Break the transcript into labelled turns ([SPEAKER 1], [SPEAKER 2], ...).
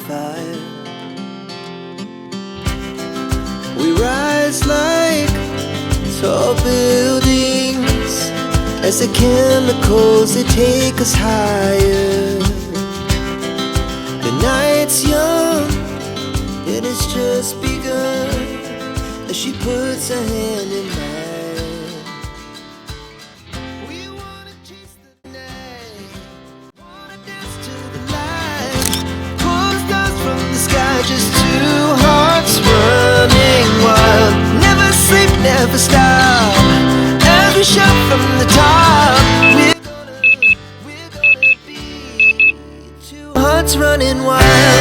[SPEAKER 1] fire. We rise like tall buildings as the chemicals, they take us higher. The night's young, it has just begun, as she puts her hand in mine. We wanna chase the night, wanna dance to the light, pull stars from the sky, just two hearts running wild. Never sleep, never stop, as we shout from the top. We're gonna be two hearts running wild.